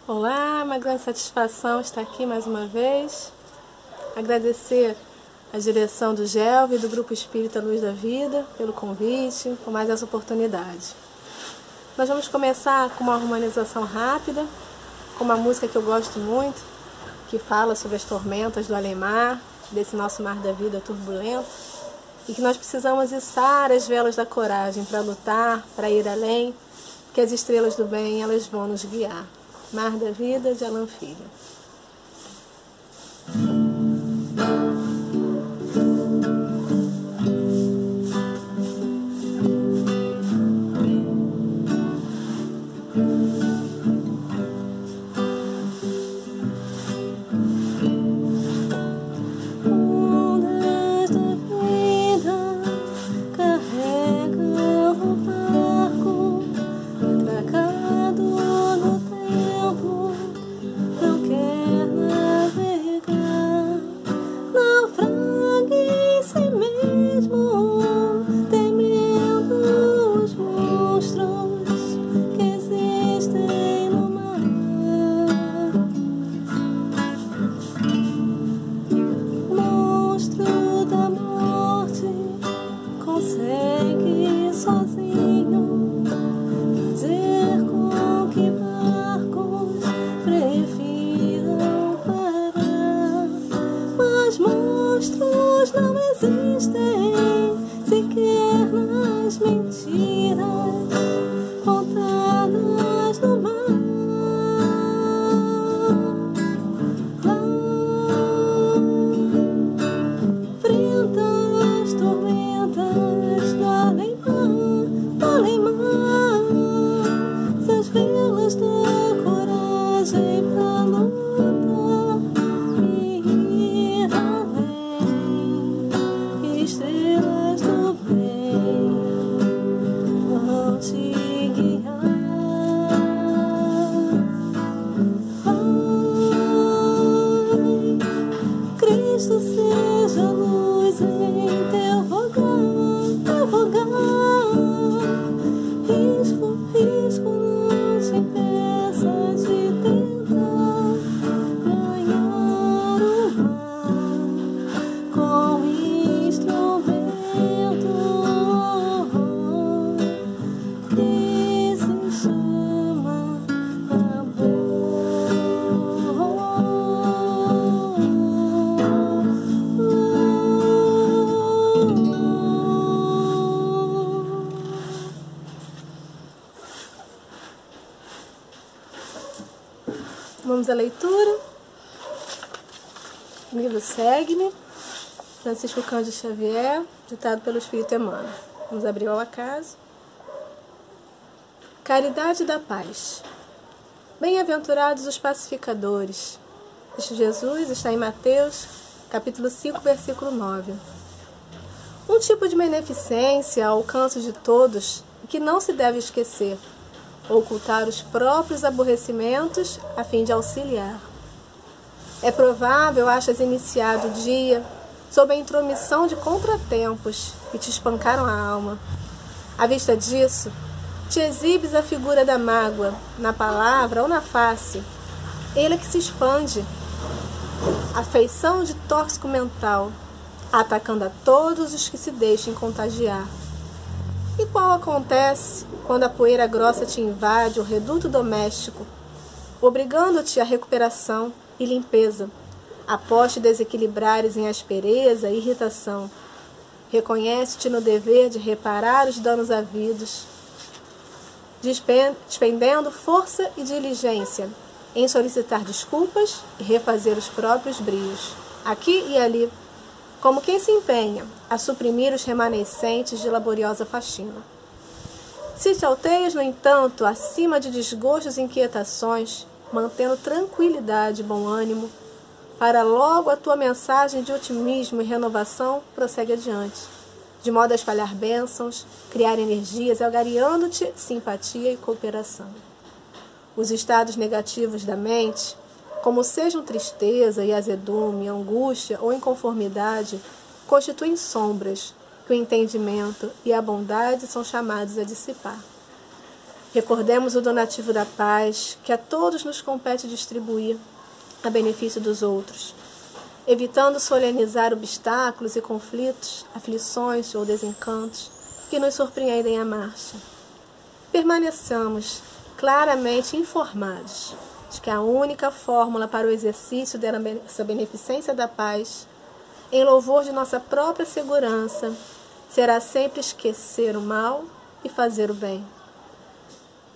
Olá, uma grande satisfação estar aqui mais uma vez. Agradecer a direção do GELV e do Grupo Espírita Luz da Vida pelo convite, por mais essa oportunidade. Nós vamos começar com uma harmonização rápida, com uma música que eu gosto muito, que fala sobre as tormentas do além-mar, desse nosso mar da vida turbulento, e que nós precisamos içar as velas da coragem para lutar, para ir além, que as estrelas do bem elas vão nos guiar. Mar da Vida, de Alan Filho. Vamos à leitura. O livro Segue-me, Francisco Cândido Xavier, ditado pelo Espírito Emmanuel. Vamos abrir ao acaso. Caridade da paz. Bem-aventurados os pacificadores. Este Jesus está em Mateus, capítulo 5, versículo 9. Um tipo de beneficência ao alcance de todos e que não se deve esquecer. Ocultar os próprios aborrecimentos a fim de auxiliar. É provável achas iniciado o dia sob a intromissão de contratempos que te espancaram a alma. À vista disso, te exibes a figura da mágoa, na palavra ou na face, ela que se expande, a feição de tóxico mental, atacando a todos os que se deixem contagiar. E qual acontece quando a poeira grossa te invade o reduto doméstico, obrigando-te à recuperação e limpeza, após te desequilibrares em aspereza e irritação. Reconhece-te no dever de reparar os danos havidos, despendendo força e diligência em solicitar desculpas e refazer os próprios brios, aqui e ali, como quem se empenha a suprimir os remanescentes de laboriosa faxina. Se te alteias, no entanto, acima de desgostos e inquietações, mantendo tranquilidade e bom ânimo, para logo a tua mensagem de otimismo e renovação prossegue adiante, de modo a espalhar bênçãos, criar energias, algariando-te simpatia e cooperação. Os estados negativos da mente, como sejam tristeza e azedume, angústia ou inconformidade, constituem sombras que o entendimento e a bondade são chamados a dissipar. Recordemos o donativo da paz, que a todos nos compete distribuir a benefício dos outros, evitando solenizar obstáculos e conflitos, aflições ou desencantos que nos surpreendem à marcha. Permaneçamos claramente informados de que a única fórmula para o exercício dessa beneficência da paz, em louvor de nossa própria segurança, será sempre esquecer o mal e fazer o bem.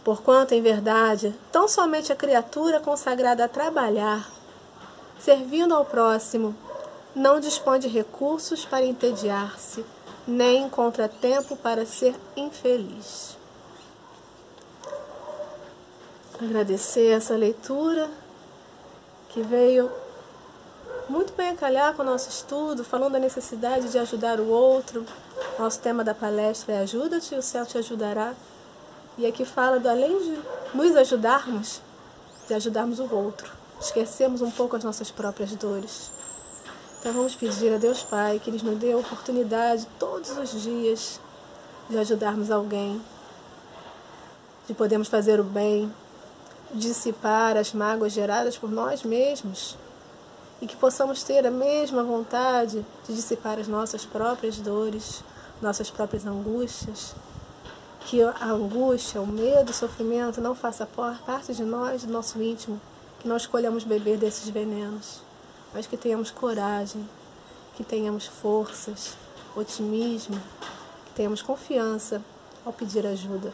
Porquanto, em verdade, tão somente a criatura consagrada a trabalhar, servindo ao próximo, não dispõe de recursos para entediar-se, nem encontra tempo para ser infeliz. Agradecer essa leitura que veio muito bem a calhar com o nosso estudo, falando da necessidade de ajudar o outro. Nosso tema da palestra é Ajuda-te e o céu te ajudará. E aqui fala do além de nos ajudarmos, de ajudarmos o outro. Esquecemos um pouco as nossas próprias dores. Então vamos pedir a Deus Pai que Ele nos dê a oportunidade todos os dias de ajudarmos alguém, de podermos fazer o bem, dissipar as mágoas geradas por nós mesmos e que possamos ter a mesma vontade de dissipar as nossas próprias dores, nossas próprias angústias, que a angústia, o medo, o sofrimento não faça parte de nós, do nosso íntimo, que não escolhamos beber desses venenos, mas que tenhamos coragem, que tenhamos forças, otimismo, que tenhamos confiança ao pedir ajuda.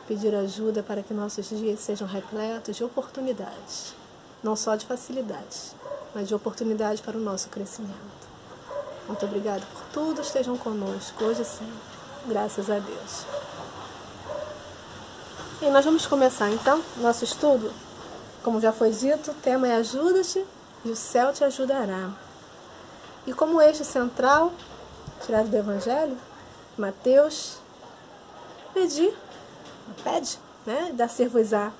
Pedir ajuda para que nossos dias sejam repletos de oportunidades, não só de facilidades, mas de oportunidades para o nosso crescimento. Muito obrigada por tudo, estejam conosco hoje e sempre. Graças a Deus. E nós vamos começar então nosso estudo. Como já foi dito, o tema é Ajuda-te e o céu te ajudará. E como eixo central, tirado do Evangelho, Mateus, pede, né? Dar-se-vos-á.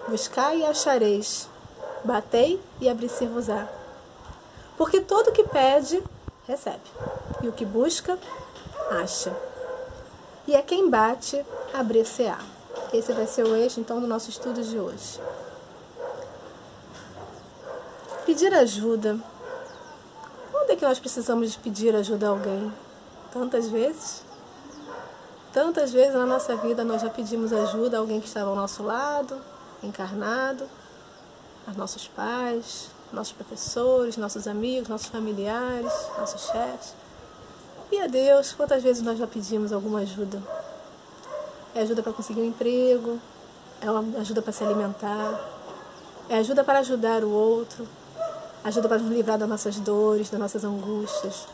Buscai e achareis. Batei e abrir-se-vos-á. Porque todo o que pede, recebe. E o que busca, acha. E a quem bate, abrir-se-á. Esse vai ser o eixo, então, do nosso estudo de hoje. Pedir ajuda. Quando é que nós precisamos de pedir ajuda a alguém? Tantas vezes? Tantas vezes na nossa vida nós já pedimos ajuda a alguém que estava ao nosso lado, encarnado, aos nossos pais, nossos professores, nossos amigos, nossos familiares, nossos chefes. E a Deus, quantas vezes nós já pedimos alguma ajuda? É ajuda para conseguir um emprego, é uma ajuda para se alimentar, é ajuda para ajudar o outro, ajuda para nos livrar das nossas dores, das nossas angústias,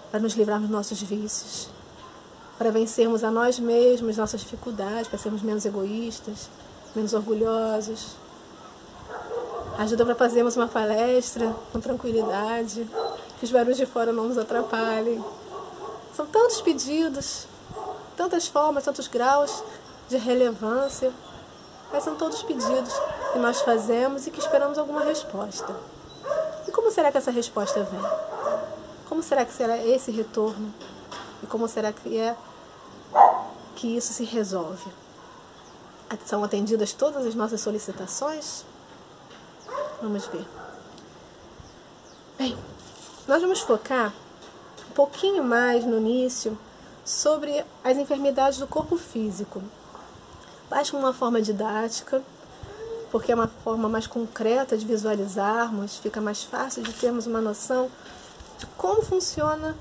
para nos livrarmos dos nossos vícios, para vencermos a nós mesmos, nossas dificuldades, para sermos menos egoístas, menos orgulhosos. Ajuda para fazermos uma palestra com tranquilidade, que os barulhos de fora não nos atrapalhem. São tantos pedidos, tantas formas, tantos graus de relevância, mas são todos pedidos que nós fazemos e que esperamos alguma resposta. E como será que essa resposta vem? Como será que será esse retorno? E como será que isso se resolve? São atendidas todas as nossas solicitações? Vamos ver. Bem, nós vamos focar um pouquinho mais no início sobre as enfermidades do corpo físico. Mais com uma forma didática, porque é uma forma mais concreta de visualizarmos, fica mais fácil de termos uma noção de como funciona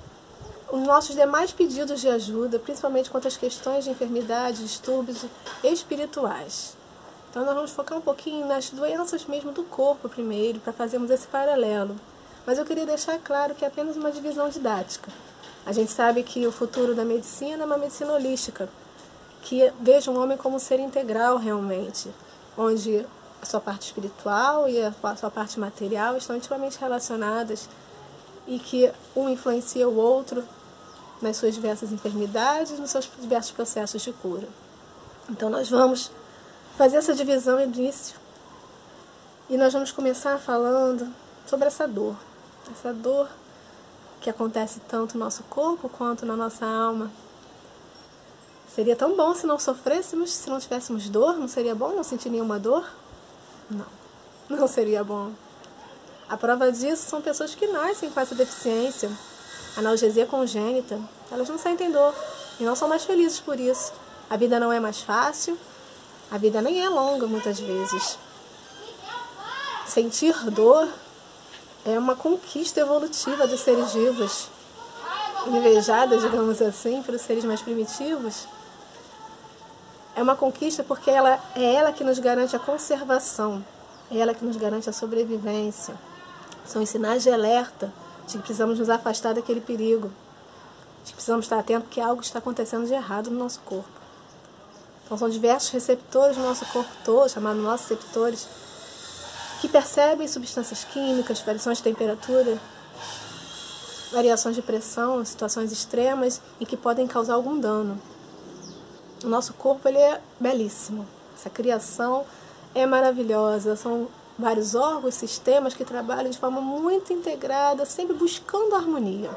os nossos demais pedidos de ajuda, principalmente quanto às questões de enfermidades, distúrbios espirituais. Então nós vamos focar um pouquinho nas doenças mesmo do corpo primeiro, para fazermos esse paralelo. Mas eu queria deixar claro que é apenas uma divisão didática. A gente sabe que o futuro da medicina é uma medicina holística, que veja o homem como um ser integral realmente, onde a sua parte espiritual e a sua parte material estão intimamente relacionadas e que um influencia o outro nas suas diversas enfermidades, nos seus diversos processos de cura. Então nós vamos fazer essa divisão no início e nós vamos começar falando sobre essa dor que acontece tanto no nosso corpo quanto na nossa alma. Seria tão bom se não sofrêssemos, se não tivéssemos dor? Não seria bom não sentir nenhuma dor? Não, não seria bom. A prova disso são pessoas que nascem com essa deficiência, analgesia congênita. Elas não sentem dor e não são mais felizes por isso. A vida não é mais fácil, a vida nem é longa muitas vezes. Sentir dor é uma conquista evolutiva dos seres vivos, invejada, digamos assim, pelos seres mais primitivos. É uma conquista porque é ela que nos garante a conservação, é ela que nos garante a sobrevivência. São os sinais de alerta de que precisamos nos afastar daquele perigo, de que precisamos estar atentos porque algo está acontecendo de errado no nosso corpo. Então são diversos receptores no nosso corpo todo, chamados nociceptores, que percebem substâncias químicas, variações de temperatura, variações de pressão, situações extremas e que podem causar algum dano. O nosso corpo ele é belíssimo, essa criação é maravilhosa, são vários órgãos, sistemas que trabalham de forma muito integrada, sempre buscando a harmonia.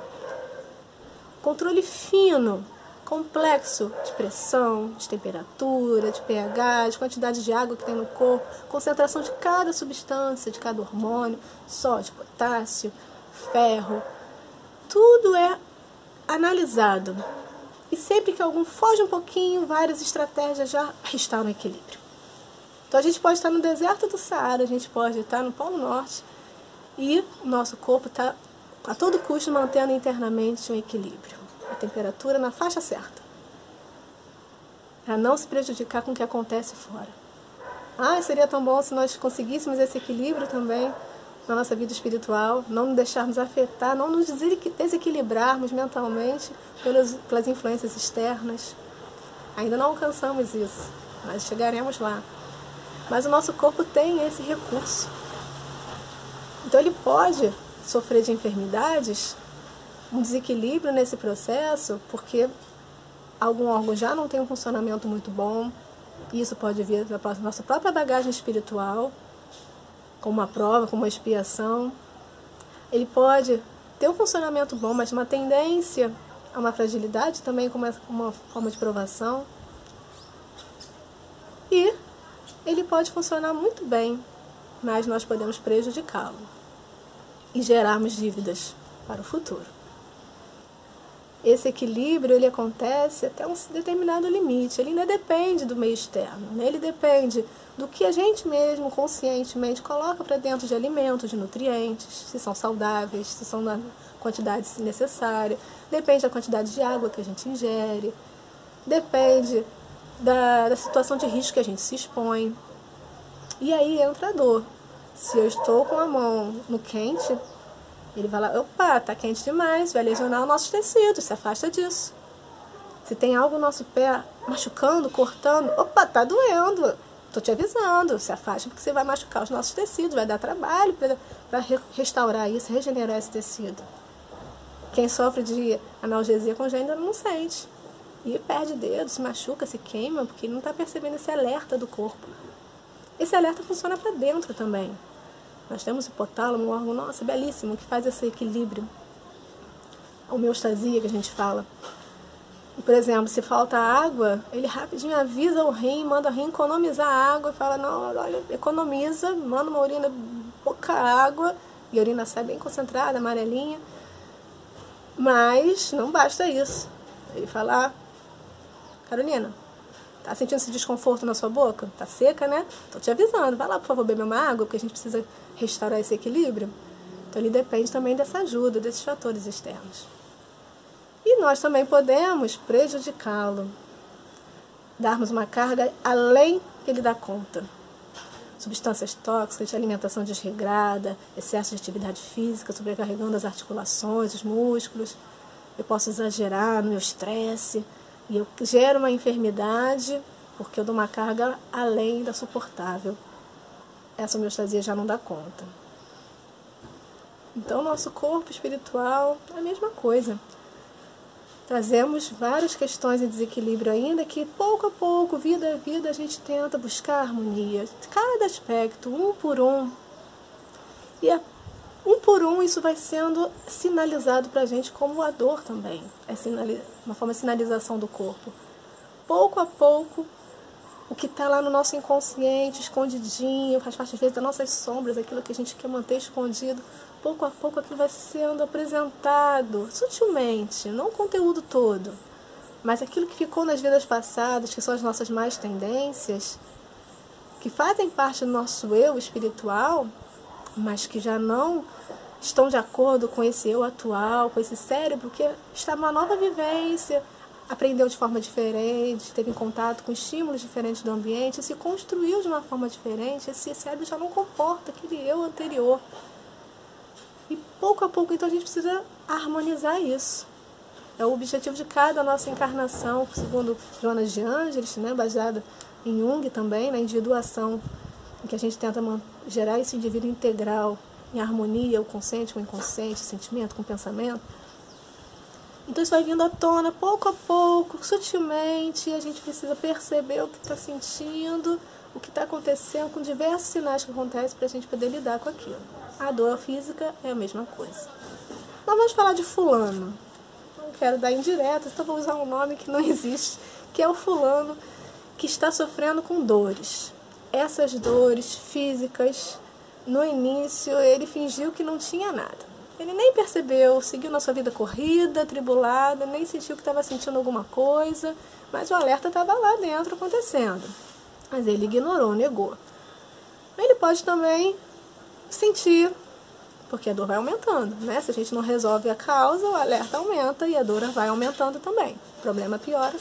Controle fino, complexo de pressão, de temperatura, de pH, de quantidade de água que tem no corpo, concentração de cada substância, de cada hormônio, sódio, potássio, ferro. Tudo é analisado. E sempre que algum foge um pouquinho, várias estratégias já restauram o equilíbrio. Então a gente pode estar no deserto do Saara, a gente pode estar no Polo Norte e o nosso corpo está a todo custo mantendo internamente um equilíbrio. A temperatura na faixa certa. Para não se prejudicar com o que acontece fora. Seria tão bom se nós conseguíssemos esse equilíbrio também na nossa vida espiritual, não nos deixarmos afetar, não nos desequilibrarmos mentalmente pelas influências externas. Ainda não alcançamos isso, mas chegaremos lá. Mas o nosso corpo tem esse recurso. Então ele pode sofrer de enfermidades, um desequilíbrio nesse processo, porque algum órgão já não tem um funcionamento muito bom. Isso pode vir da nossa própria bagagem espiritual, como uma prova, como uma expiação. Ele pode ter um funcionamento bom, mas uma tendência a uma fragilidade também, como uma forma de provação. E ele pode funcionar muito bem, mas nós podemos prejudicá-lo e gerarmos dívidas para o futuro. Esse equilíbrio ele acontece até um determinado limite, ele ainda depende do meio externo, né? Ele depende do que a gente mesmo conscientemente coloca para dentro de alimentos, de nutrientes, se são saudáveis, se são na quantidade necessária, depende da quantidade de água que a gente ingere, depende da situação de risco que a gente se expõe. E aí entra a dor. Se eu estou com a mão no quente, ele vai lá, opa, tá quente demais, vai lesionar os nossos tecidos, se afasta disso. Se tem algo no nosso pé machucando, cortando, opa, tá doendo, tô te avisando, se afasta porque você vai machucar os nossos tecidos, vai dar trabalho para restaurar isso, regenerar esse tecido. Quem sofre de analgesia congênita não sente. E perde dedo, se machuca, se queima, porque não está percebendo esse alerta do corpo. Esse alerta funciona para dentro também. Nós temos o hipotálamo, um órgão, nossa, belíssimo, que faz esse equilíbrio. A homeostasia que a gente fala. E, por exemplo, se falta água, ele rapidinho avisa o rim, manda o rim economizar água, fala, não, olha, economiza, manda uma urina, pouca água, e a urina sai bem concentrada, amarelinha. Mas não basta isso. Ele fala, Carolina, tá sentindo esse desconforto na sua boca? Tá seca, né? Tô te avisando, vai lá, por favor, beber uma água, porque a gente precisa restaurar esse equilíbrio. Então ele depende também dessa ajuda, desses fatores externos. E nós também podemos prejudicá-lo, darmos uma carga além que ele dá conta. Substâncias tóxicas, alimentação desregrada, excesso de atividade física, sobrecarregando as articulações, os músculos. Eu posso exagerar no meu estresse e eu gero uma enfermidade porque eu dou uma carga além da suportável. Essa homeostasia já não dá conta. Então, nosso corpo espiritual é a mesma coisa. Trazemos várias questões em desequilíbrio ainda que, pouco a pouco, vida a vida, a gente tenta buscar harmonia. Cada aspecto, um por um. E um por um isso vai sendo sinalizado para a gente como a dor também. É uma forma de sinalização do corpo. pouco a pouco, o que está lá no nosso inconsciente, escondidinho, faz parte às vezes das nossas sombras, aquilo que a gente quer manter escondido, pouco a pouco aquilo vai sendo apresentado, sutilmente, não o conteúdo todo, mas aquilo que ficou nas vidas passadas, que são as nossas más tendências, que fazem parte do nosso eu espiritual, mas que já não estão de acordo com esse eu atual, com esse cérebro que está numa nova vivência, aprendeu de forma diferente, teve contato com estímulos diferentes do ambiente, se construiu de uma forma diferente, esse cérebro já não comporta aquele eu anterior. E pouco a pouco, então, a gente precisa harmonizar isso. É o objetivo de cada nossa encarnação, segundo Jonas de Ângeles, né, baseado em Jung também, na individuação, em que a gente tenta gerar esse indivíduo integral, em harmonia, o consciente com o inconsciente, o sentimento com o pensamento. Então isso vai vindo à tona pouco a pouco, sutilmente, e a gente precisa perceber o que está sentindo, o que está acontecendo, com diversos sinais que acontecem para a gente poder lidar com aquilo. A dor física é a mesma coisa. Nós vamos falar de fulano. Não quero dar indireta, então vou usar um nome que não existe, que é o fulano que está sofrendo com dores. Essas dores físicas, no início, ele fingiu que não tinha nada. Ele nem percebeu, seguiu na sua vida corrida, atribulada, nem sentiu que estava sentindo alguma coisa, mas o alerta estava lá dentro acontecendo. Mas ele ignorou, negou. Ele pode também sentir, porque a dor vai aumentando, né? Se a gente não resolve a causa, o alerta aumenta e a dor vai aumentando também. O problema piora.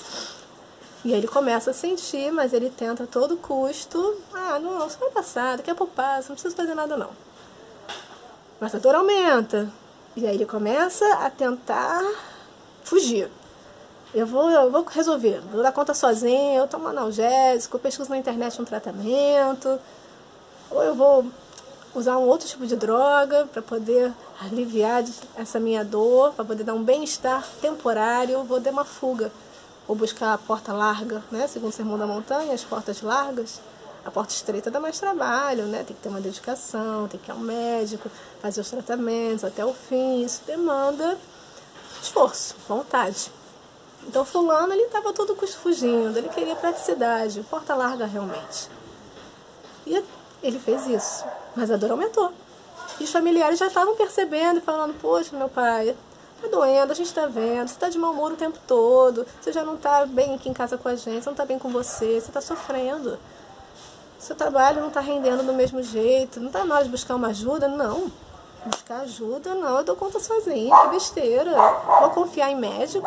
E aí ele começa a sentir, mas ele tenta a todo custo, não, isso vai passar, daqui a pouco passa, não preciso fazer nada não. Mas a dor aumenta. E aí ele começa a tentar fugir. Eu vou resolver, vou dar conta sozinho, eu tomo analgésico, eu pesquiso na internet um tratamento, ou eu vou usar um outro tipo de droga para poder aliviar essa minha dor, para poder dar um bem-estar temporário, vou dar uma fuga. Vou buscar a porta larga, né? Segundo o Sermão da Montanha, as portas largas. A porta estreita dá mais trabalho, né? Tem que ter uma dedicação, tem que ir ao médico, fazer os tratamentos até o fim. Isso demanda esforço, vontade. Então fulano, ele estava todo custo fugindo, ele queria praticidade, porta larga realmente. E ele fez isso, mas a dor aumentou. E os familiares já estavam percebendo e falando, poxa, meu pai, tá doendo, a gente tá vendo, você tá de mau humor o tempo todo, você já não tá bem aqui em casa com a gente, você não tá bem com você tá sofrendo. Seu trabalho não está rendendo do mesmo jeito, não está na hora de buscar uma ajuda? Não. Buscar ajuda? Não, eu dou conta sozinha, que besteira. Vou confiar em médico?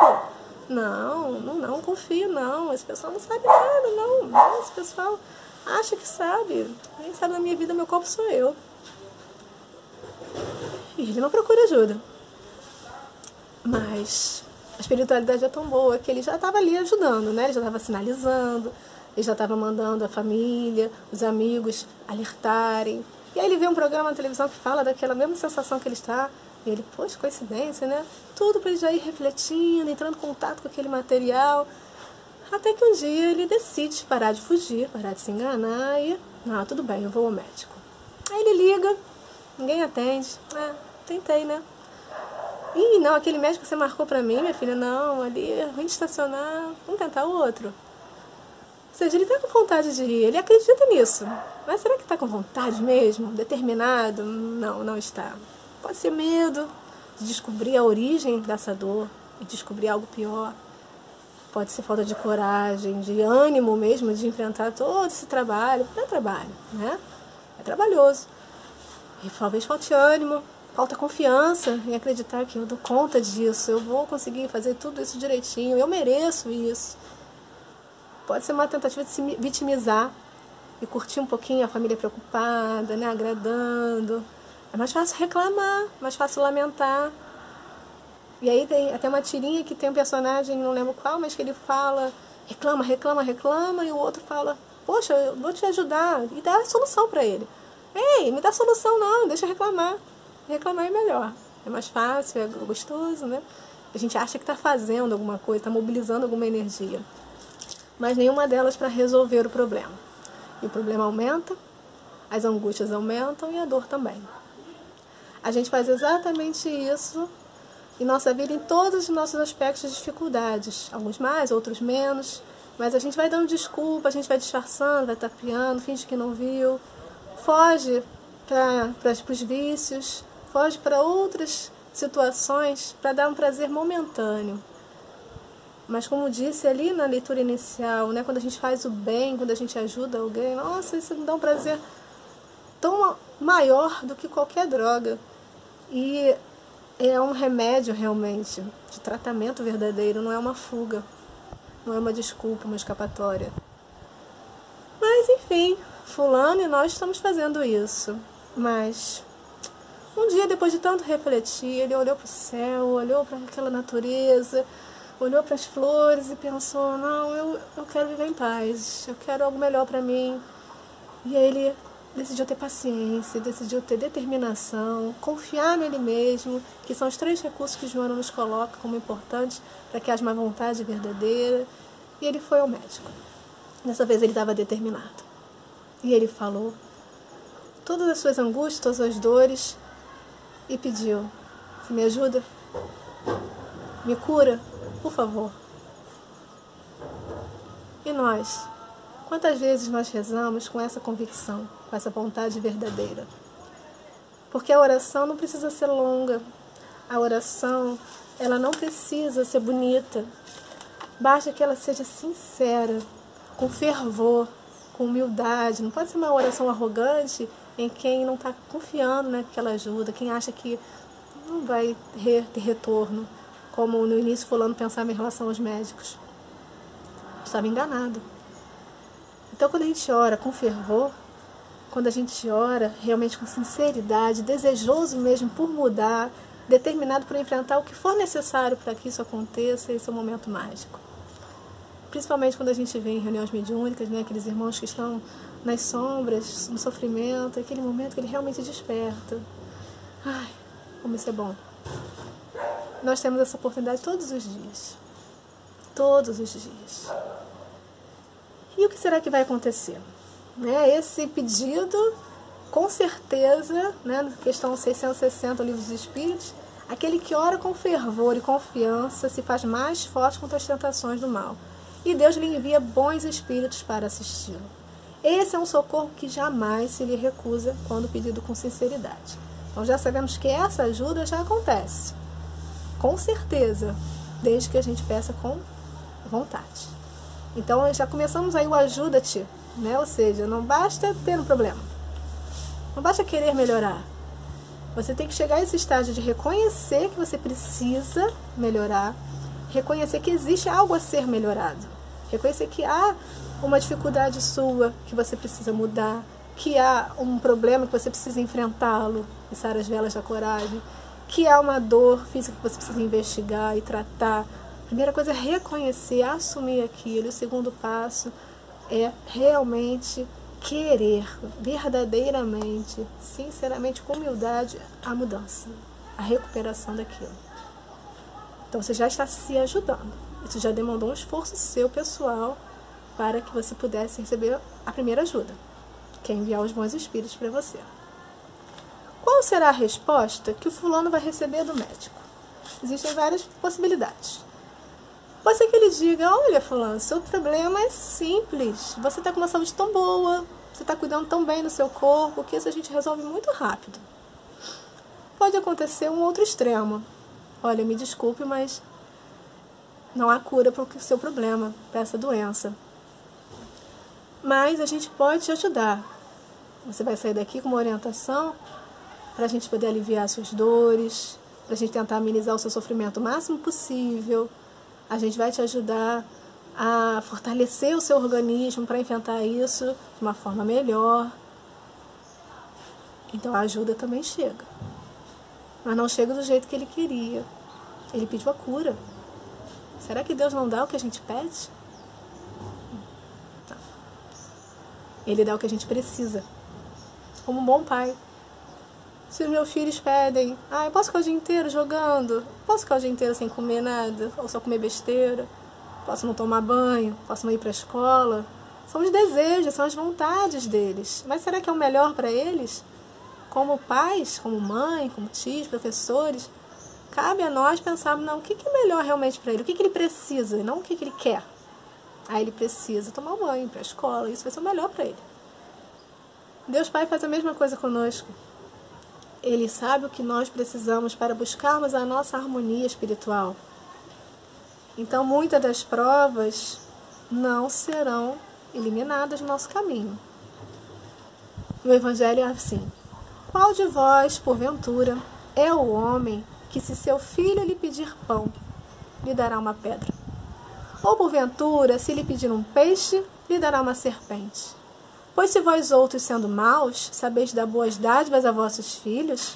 Não confio, não. Esse pessoal não sabe nada, não. Esse pessoal acha que sabe. Quem sabe da minha vida, meu corpo sou eu. E ele não procura ajuda. Mas a espiritualidade é tão boa que ele já estava ali ajudando, né? Ele já estava sinalizando. Ele já estava mandando a família, os amigos alertarem. E aí ele vê um programa na televisão que fala daquela mesma sensação que ele está. E ele, poxa, coincidência, né? Tudo para ele já ir refletindo, entrando em contato com aquele material. Até que um dia ele decide parar de fugir, parar de se enganar e... tudo bem, eu vou ao médico. Aí ele liga, ninguém atende. Tentei, né? Não, aquele médico que você marcou para mim, minha filha, não, ali é ruim de estacionar, vamos tentar outro. Ou seja, ele está com vontade de ir, ele acredita nisso. Mas será que está com vontade mesmo? Determinado? Não está. Pode ser medo de descobrir a origem dessa dor e descobrir algo pior. Pode ser falta de coragem, de ânimo mesmo, de enfrentar todo esse trabalho. Não é trabalho, né? É trabalhoso. E talvez falte ânimo, falta confiança em acreditar que eu dou conta disso, eu vou conseguir fazer tudo isso direitinho, eu mereço isso. Pode ser uma tentativa de se vitimizar e curtir um pouquinho a família preocupada, né, agradando. É mais fácil reclamar, mais fácil lamentar. E aí tem até uma tirinha que tem um personagem, não lembro qual, mas que ele fala, reclama, e o outro fala, poxa, eu vou te ajudar, e dá a solução para ele. Ei, me dá solução não, deixa eu reclamar. Reclamar é melhor, é mais fácil, é gostoso, né? A gente acha que está fazendo alguma coisa, está mobilizando alguma energia. Mas nenhuma delas para resolver o problema. E o problema aumenta, as angústias aumentam e a dor também. A gente faz exatamente isso em nossa vida, em todos os nossos aspectos de dificuldades. Alguns mais, outros menos. Mas a gente vai dando desculpa, a gente vai disfarçando, vai tapeando, finge que não viu, foge para os vícios, foge para outras situações para dar um prazer momentâneo. Mas como disse ali na leitura inicial, né, quando a gente faz o bem, quando a gente ajuda alguém, nossa, isso me dá um prazer tão maior do que qualquer droga. E é um remédio realmente, de tratamento verdadeiro, não é uma fuga, não é uma desculpa, uma escapatória. Mas enfim, fulano e nós estamos fazendo isso. Mas um dia, depois de tanto refletir, ele olhou para o céu, olhou para aquela natureza, olhou para as flores e pensou, não, eu quero viver em paz, eu quero algo melhor para mim. E aí ele decidiu ter paciência, decidiu ter determinação, confiar nele mesmo, que são os 3 recursos que Joana nos coloca como importantes para que haja uma vontade verdadeira. E ele foi ao médico. Dessa vez ele estava determinado. E ele falou todas as suas angústias, todas as dores e pediu, você me ajuda? Me cura? Por favor. E nós? Quantas vezes nós rezamos com essa convicção, com essa vontade verdadeira? Porque a oração não precisa ser longa. A oração, ela não precisa ser bonita. Basta que ela seja sincera, com fervor, com humildade. Não pode ser uma oração arrogante em quem não está confiando naquela ajuda, quem acha que não vai ter retorno. Como no início fulano pensava em relação aos médicos. Estava enganado. Então quando a gente ora com fervor, quando a gente ora realmente com sinceridade, desejoso mesmo por mudar, determinado por enfrentar o que for necessário para que isso aconteça, esse é um momento mágico. Principalmente quando a gente vê em reuniões mediúnicas, né, aqueles irmãos que estão nas sombras, no sofrimento, aquele momento que ele realmente desperta. Ai, como isso é bom. Nós temos essa oportunidade todos os dias. Todos os dias. E o que será que vai acontecer? Esse pedido, com certeza, na questão 660 do Livro dos Espíritos, aquele que ora com fervor e confiança se faz mais forte contra as tentações do mal. E Deus lhe envia bons espíritos para assisti-lo. Esse é um socorro que jamais se lhe recusa quando pedido com sinceridade. Então já sabemos que essa ajuda já acontece. Com certeza, desde que a gente peça com vontade. Então já começamos aí o ajuda-te, Ou seja, não basta ter um problema, não basta querer melhorar. Você tem que chegar a esse estágio de reconhecer que você precisa melhorar, reconhecer que existe algo a ser melhorado, reconhecer que há uma dificuldade sua que você precisa mudar, que há um problema que você precisa enfrentá-lo, içar as velas da coragem, que há uma dor física que você precisa investigar e tratar. A primeira coisa é reconhecer, assumir aquilo. E o segundo passo é realmente querer, verdadeiramente, sinceramente, com humildade, a mudança, a recuperação daquilo. Então você já está se ajudando. Isso já demandou um esforço seu, pessoal, para que você pudesse receber a primeira ajuda, que é enviar os bons espíritos para você. Qual será a resposta que o fulano vai receber do médico? Existem várias possibilidades. Pode ser que ele diga, olha fulano, seu problema é simples, você está com uma saúde tão boa, você está cuidando tão bem do seu corpo, que isso a gente resolve muito rápido. Pode acontecer um outro extremo. Olha, me desculpe, mas não há cura para o seu problema, para essa doença. Mas a gente pode te ajudar. Você vai sair daqui com uma orientação para a gente poder aliviar as suas dores, para a gente tentar amenizar o seu sofrimento o máximo possível. A gente vai te ajudar a fortalecer o seu organismo para enfrentar isso de uma forma melhor. Então a ajuda também chega. Mas não chega do jeito que ele queria. Ele pediu a cura. Será que Deus não dá o que a gente pede? Não. Ele dá o que a gente precisa. Como um bom pai. Se os meus filhos pedem, eu posso ficar o dia inteiro jogando? Posso ficar o dia inteiro sem comer nada? Ou só comer besteira? Posso não tomar banho? Posso não ir para a escola? São os desejos, são as vontades deles. Mas será que é o melhor para eles? Como pais, como mãe, como tios, professores, cabe a nós pensarmos, não, o que é melhor realmente para ele? O que ele precisa e não o que ele quer? Aí ele precisa tomar um banho, ir para a escola, isso vai ser o melhor para ele. Deus Pai faz a mesma coisa conosco. Ele sabe o que nós precisamos para buscarmos a nossa harmonia espiritual. Então, muitas das provas não serão eliminadas do nosso caminho. No Evangelho é assim: qual de vós, porventura, é o homem que, se seu filho lhe pedir pão, lhe dará uma pedra? Ou, porventura, se lhe pedir um peixe, lhe dará uma serpente? Pois se vós outros, sendo maus, sabeis dar boas dádivas a vossos filhos,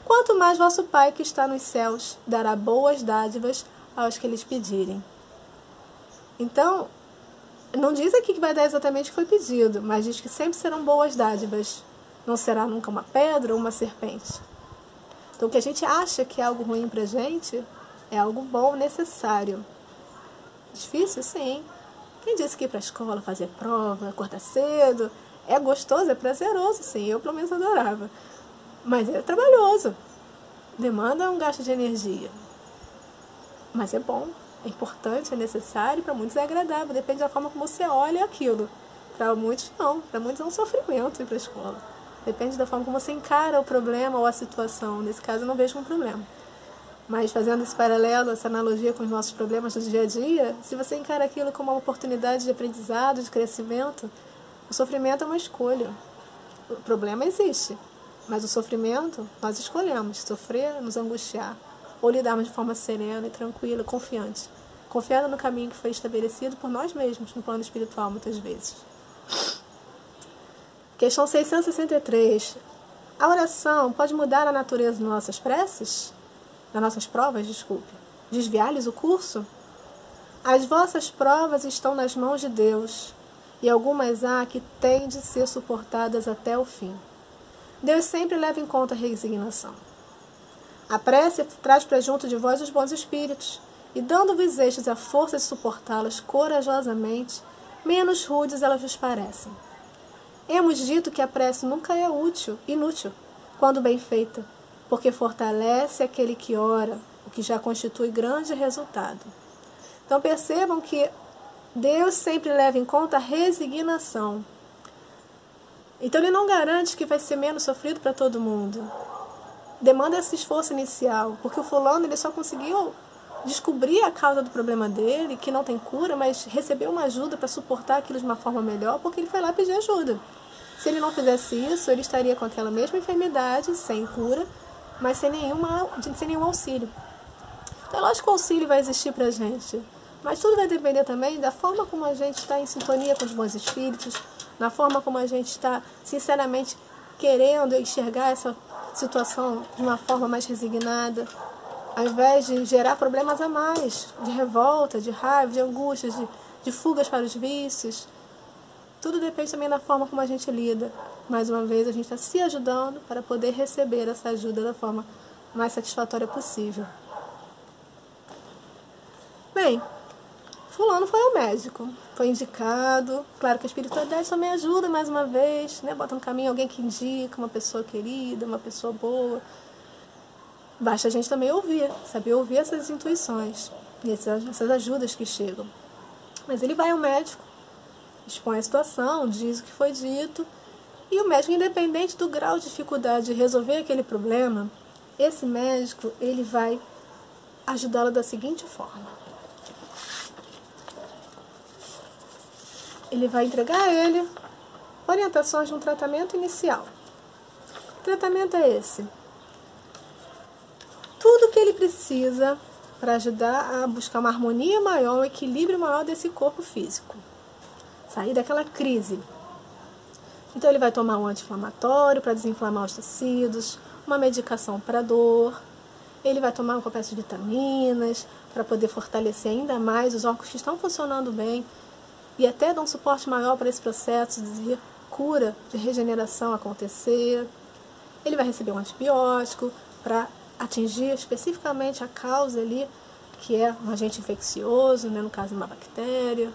quanto mais vosso Pai que está nos céus dará boas dádivas aos que lhes pedirem. Então, não diz aqui que vai dar exatamente o que foi pedido, mas diz que sempre serão boas dádivas. Não será nunca uma pedra ou uma serpente. Então, o que a gente acha que é algo ruim pra gente, é algo bom, necessário. Difícil? Sim. Quem disse que ir para a escola, fazer prova, acordar cedo, é gostoso, é prazeroso, sim. Eu, pelo menos, adorava. Mas é trabalhoso. Demanda um gasto de energia. Mas é bom, é importante, é necessário, para muitos é agradável. Depende da forma como você olha aquilo. Para muitos, não. Para muitos é um sofrimento ir para a escola. Depende da forma como você encara o problema ou a situação. Nesse caso, eu não vejo um problema. Mas fazendo esse paralelo, essa analogia com os nossos problemas do dia a dia, se você encara aquilo como uma oportunidade de aprendizado, de crescimento, o sofrimento é uma escolha. O problema existe, mas o sofrimento nós escolhemos, sofrer, nos angustiar, ou lidarmos de forma serena e tranquila, confiante. Confiando no caminho que foi estabelecido por nós mesmos, no plano espiritual, muitas vezes. Questão 663. A oração pode mudar a natureza das nossas preces? Das nossas provas, desculpe. Desviar-lhes o curso? As vossas provas estão nas mãos de Deus, e algumas há que têm de ser suportadas até o fim. Deus sempre leva em conta a resignação. A prece traz para junto de vós os bons espíritos, e dando-vos estes a força de suportá-las corajosamente, menos rudes elas vos parecem. Hemos dito que a prece nunca é inútil, quando bem feita, porque fortalece aquele que ora, o que já constitui grande resultado. Então percebam que Deus sempre leva em conta a resignação. Então ele não garante que vai ser menos sofrido para todo mundo. Demanda esse esforço inicial, porque o fulano ele só conseguiu descobrir a causa do problema dele, que não tem cura, mas recebeu uma ajuda para suportar aquilo de uma forma melhor, porque ele foi lá pedir ajuda. Se ele não fizesse isso, ele estaria com aquela mesma enfermidade, sem cura, mas sem nenhum auxílio. Então, é lógico que o auxílio vai existir para a gente, mas tudo vai depender também da forma como a gente está em sintonia com os bons espíritos, na forma como a gente está, sinceramente, querendo enxergar essa situação de uma forma mais resignada, ao invés de gerar problemas a mais, de revolta, de raiva, de angústias, de fugas para os vícios. Tudo depende também da forma como a gente lida. Mais uma vez, a gente está se ajudando para poder receber essa ajuda da forma mais satisfatória possível. Bem, fulano foi ao médico, foi indicado. Claro que a espiritualidade também ajuda mais uma vez, né? Bota no caminho alguém que indica, uma pessoa querida, uma pessoa boa. Basta a gente também ouvir, saber ouvir essas intuições, essas ajudas que chegam. Mas ele vai ao médico, expõe a situação, diz o que foi dito, e o médico, independente do grau de dificuldade de resolver aquele problema, esse médico ele vai ajudá-lo da seguinte forma. Ele vai entregar a ele orientações de um tratamento inicial. O tratamento é esse. Tudo que ele precisa para ajudar a buscar uma harmonia maior, um equilíbrio maior desse corpo físico. Sair daquela crise. Então ele vai tomar um anti-inflamatório para desinflamar os tecidos, uma medicação para dor, ele vai tomar um complexo de vitaminas para poder fortalecer ainda mais os órgãos que estão funcionando bem e até dar um suporte maior para esse processo de cura, de regeneração acontecer. Ele vai receber um antibiótico para atingir especificamente a causa ali, que é um agente infeccioso, né, no caso uma bactéria.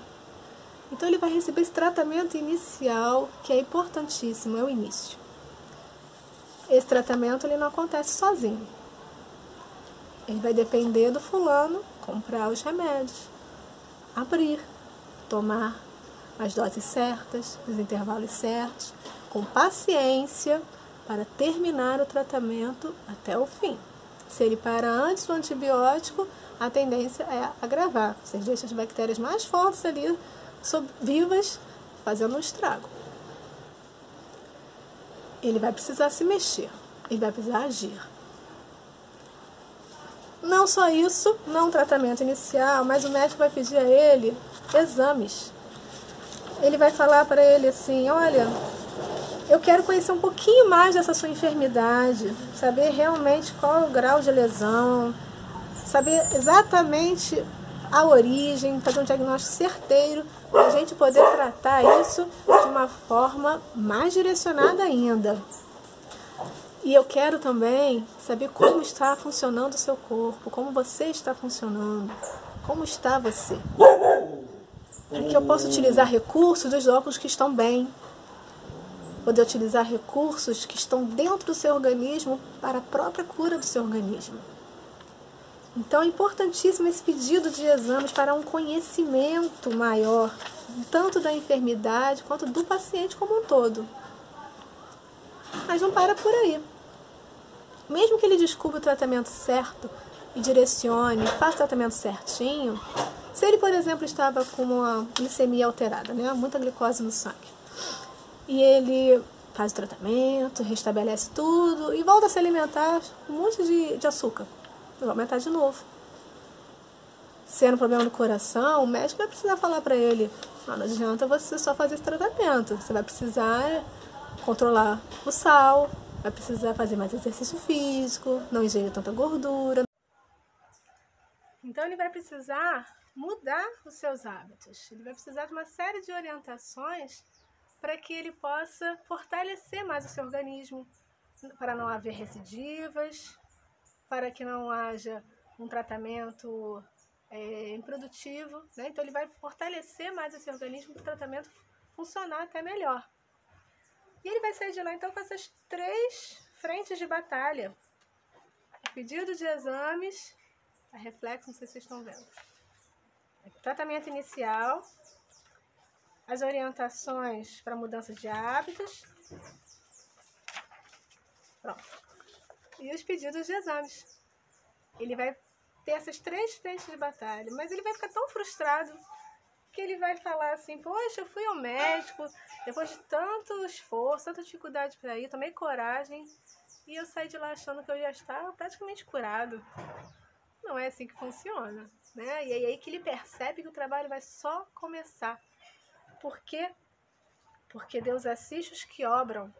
Então ele vai receber esse tratamento inicial, que é importantíssimo, é o início. Esse tratamento ele não acontece sozinho. Ele vai depender do fulano comprar os remédios, abrir, tomar as doses certas, os intervalos certos, com paciência para terminar o tratamento até o fim. Se ele para antes do antibiótico, a tendência é agravar. Você deixa as bactérias mais fortes ali, vivas, fazendo um estrago. Ele vai precisar se mexer, ele vai precisar agir. Não só isso, não um tratamento inicial, mas o médico vai pedir a ele exames. Ele vai falar para ele assim, olha, eu quero conhecer um pouquinho mais dessa sua enfermidade, saber realmente qual é o grau de lesão, saber exatamente a origem, fazer um diagnóstico certeiro, para a gente poder tratar isso de uma forma mais direcionada ainda. E eu quero também saber como está funcionando o seu corpo, como você está funcionando, como está você. Para que eu possa utilizar recursos dos órgãos que estão bem, poder utilizar recursos que estão dentro do seu organismo para a própria cura do seu organismo. Então é importantíssimo esse pedido de exames para um conhecimento maior, tanto da enfermidade quanto do paciente como um todo. Mas não para por aí. Mesmo que ele descubra o tratamento certo e direcione, faça o tratamento certinho, se ele, por exemplo, estava com uma glicemia alterada, né, muita glicose no sangue, e ele faz o tratamento, restabelece tudo e volta a se alimentar com um monte de açúcar, vai aumentar de novo. Sendo um problema no coração, o médico vai precisar falar para ele, não adianta você só fazer esse tratamento, você vai precisar controlar o sal, vai precisar fazer mais exercício físico, não ingerir tanta gordura. Então ele vai precisar mudar os seus hábitos, ele vai precisar de uma série de orientações para que ele possa fortalecer mais o seu organismo, para não haver recidivas, para que não haja um tratamento improdutivo, né? Então ele vai fortalecer mais esse organismo para o tratamento funcionar até melhor. E ele vai sair de lá então com essas 3 frentes de batalha: pedido de exames, a reflexo, não sei se vocês estão vendo, tratamento inicial, as orientações para mudanças de hábitos, pronto, e os pedidos de exames. Ele vai ter essas 3 frentes de batalha, mas ele vai ficar tão frustrado que ele vai falar assim, poxa, eu fui ao médico, depois de tanto esforço, tanta dificuldade para ir, tomei coragem, e eu saí de lá achando que eu já estava praticamente curado. Não é assim que funciona, né? E é aí que ele percebe que o trabalho vai só começar. Por quê? Porque Deus assiste os que obram,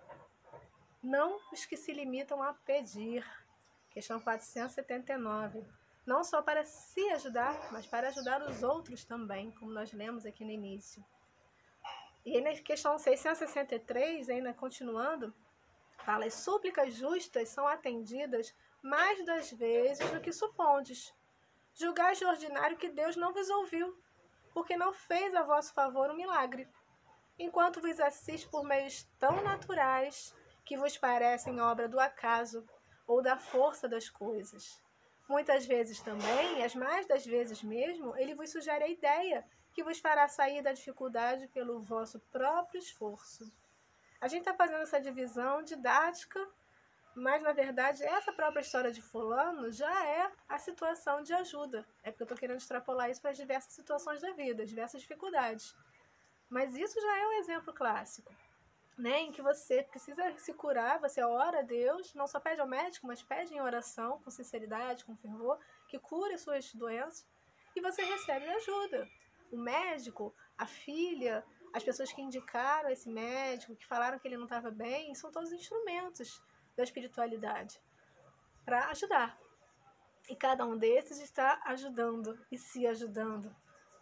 não os que se limitam a pedir. Questão 479. Não só para se ajudar, mas para ajudar os outros também, como nós lemos aqui no início. E aí na questão 663, ainda continuando, fala: as súplicas justas são atendidas mais das vezes do que supondes. Julgais de ordinário que Deus não vos ouviu, porque não fez a vosso favor um milagre, enquanto vos assiste por meios tão naturais que vos parecem obra do acaso ou da força das coisas. Muitas vezes também, e as mais das vezes mesmo, ele vos sugere a ideia que vos fará sair da dificuldade pelo vosso próprio esforço. A gente está fazendo essa divisão didática, mas na verdade essa própria história de fulano já é a situação de ajuda. É porque eu estou querendo extrapolar isso para as diversas situações da vida, as diversas dificuldades. Mas isso já é um exemplo clássico, né, em que você precisa se curar, você ora a Deus, não só pede ao médico, mas pede em oração, com sinceridade, com fervor, que cure as suas doenças, e você recebe ajuda. O médico, a filha, as pessoas que indicaram esse médico, que falaram que ele não estava bem, são todos instrumentos da espiritualidade para ajudar. E cada um desses está ajudando e se ajudando.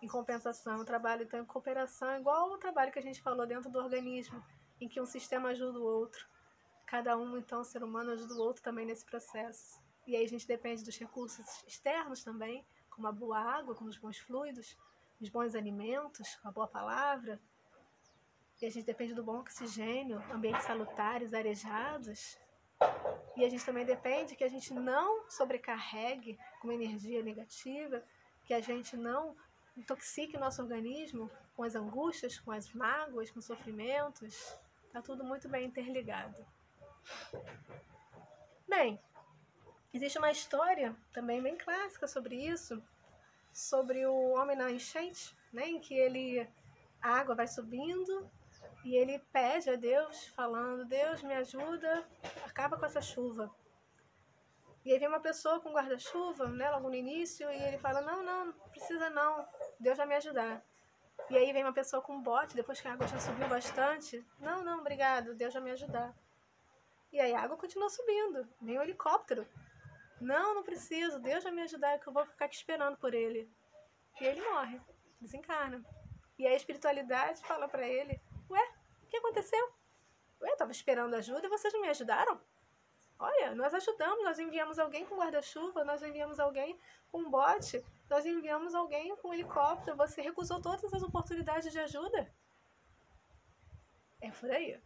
Em compensação, o trabalho então em cooperação, igual o trabalho que a gente falou dentro do organismo, em que um sistema ajuda o outro. Cada um, então, o ser humano ajuda o outro também nesse processo. E aí a gente depende dos recursos externos também, como a boa água, como os bons fluidos, os bons alimentos, a boa palavra. E a gente depende do bom oxigênio, ambientes salutares, arejados. E a gente também depende que a gente não com energia negativa, que a gente não intoxique nosso organismo com as angústias, com as mágoas, com os sofrimentos. Está tudo muito bem interligado. Bem, existe uma história também bem clássica sobre isso, sobre o homem na enchente, né, em que a água vai subindo e ele pede a Deus, falando: Deus, me ajuda, acaba com essa chuva. E aí vem uma pessoa com guarda-chuva, né, logo no início, e ele fala: não precisa não, Deus vai me ajudar. E aí vem uma pessoa com um bote, depois que a água já subiu bastante: não, obrigado, Deus vai me ajudar. E aí a água continua subindo, vem o helicóptero: não preciso, Deus vai me ajudar, que eu vou ficar aqui esperando por ele. E ele morre, desencarna. E a espiritualidade fala para ele: ué, o que aconteceu? Ué, eu estava esperando ajuda e vocês não me ajudaram? Olha, nós ajudamos, nós enviamos alguém com guarda-chuva, nós enviamos alguém com um bote, nós enviamos alguém com um helicóptero, você recusou todas as oportunidades de ajuda. É por aí,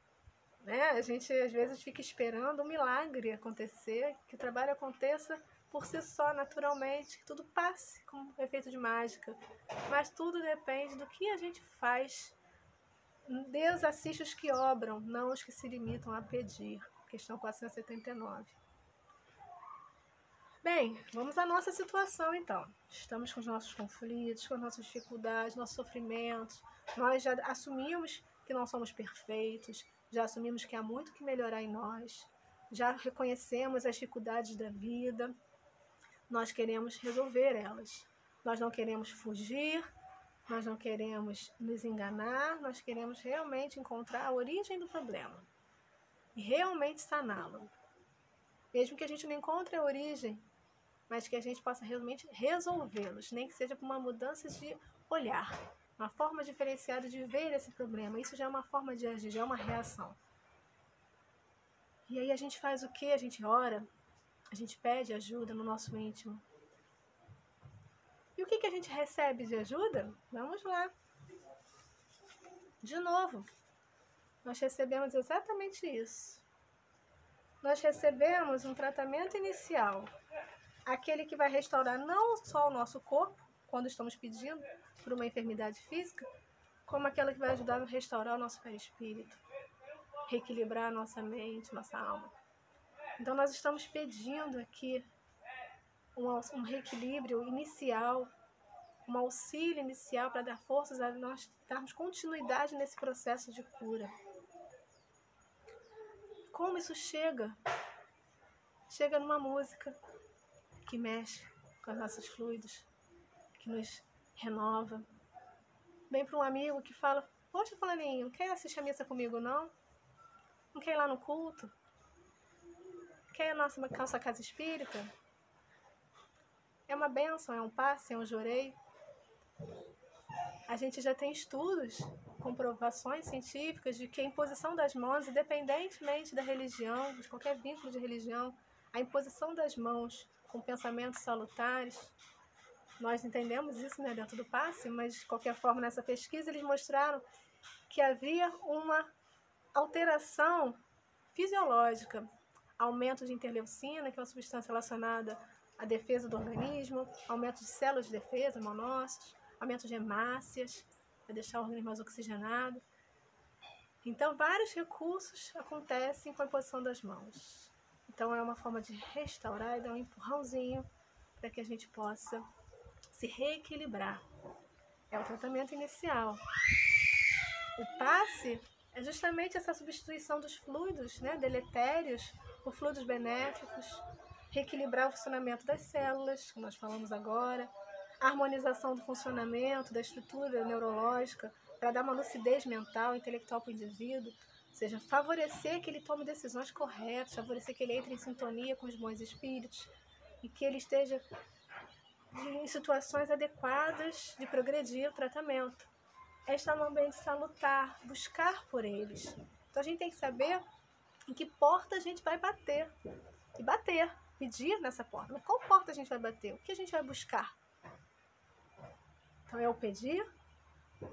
né? A gente às vezes fica esperando um milagre acontecer, que o trabalho aconteça por si só, naturalmente, que tudo passe como efeito de mágica. Mas tudo depende do que a gente faz. Deus assiste os que obram, não os que se limitam a pedir. Questão 479. Bem, vamos à nossa situação então. Estamos com os nossos conflitos, com as nossas dificuldades, nossos sofrimentos. Nós já assumimos que não somos perfeitos, já assumimos que há muito que melhorar em nós, já reconhecemos as dificuldades da vida. Nós queremos resolver elas. Nós não queremos fugir, nós não queremos nos enganar, nós queremos realmente encontrar a origem do problema e realmente saná-lo. Mesmo que a gente não encontre a origem, mas que a gente possa realmente resolvê-los, nem que seja por uma mudança de olhar, uma forma diferenciada de ver esse problema. Isso já é uma forma de agir, já é uma reação. E aí a gente faz o quê? A gente ora, a gente pede ajuda no nosso íntimo. E o que a gente recebe de ajuda? Vamos lá. De novo, nós recebemos exatamente isso. Nós recebemos um tratamento inicial, aquele que vai restaurar não só o nosso corpo, quando estamos pedindo por uma enfermidade física, como aquela que vai ajudar a restaurar o nosso perispírito, reequilibrar a nossa mente, nossa alma. Então nós estamos pedindo aqui um reequilíbrio inicial, um auxílio inicial para dar forças a nós darmos continuidade nesse processo de cura. Como isso chega? Chega numa música que mexe com os nossos fluidos, que nos renova. Vem para um amigo que fala: poxa, fulaninho, quer assistir a missa comigo não? Não quer ir lá no culto? Quer a nossa casa espírita? É uma bênção, é um passe, é um jorei. A gente já tem estudos, comprovações científicas de que a imposição das mãos, independentemente da religião, de qualquer vínculo de religião, a imposição das mãos com pensamentos salutares, nós entendemos isso, né, dentro do passe, mas de qualquer forma nessa pesquisa eles mostraram que havia uma alteração fisiológica, aumento de interleucina, que é uma substância relacionada à defesa do organismo, aumento de células de defesa, monócitos, aumento de hemácias, para deixar o organismo mais oxigenado. Então, vários recursos acontecem com a imposição das mãos. Então, é uma forma de restaurar e dar um empurrãozinho para que a gente possa se reequilibrar. É o tratamento inicial. O passe é justamente essa substituição dos fluidos, né, deletérios por fluidos benéficos, reequilibrar o funcionamento das células, como nós falamos agora, a harmonização do funcionamento, da estrutura neurológica, para dar uma lucidez mental, intelectual para o indivíduo, ou seja, favorecer que ele tome decisões corretas, favorecer que ele entre em sintonia com os bons espíritos e que ele esteja em situações adequadas de progredir o tratamento. É estar num ambiente salutar, buscar por eles. Então a gente tem que saber em que porta a gente vai bater. E bater, pedir nessa porta. Mas qual porta a gente vai bater? O que a gente vai buscar? Então é o pedir,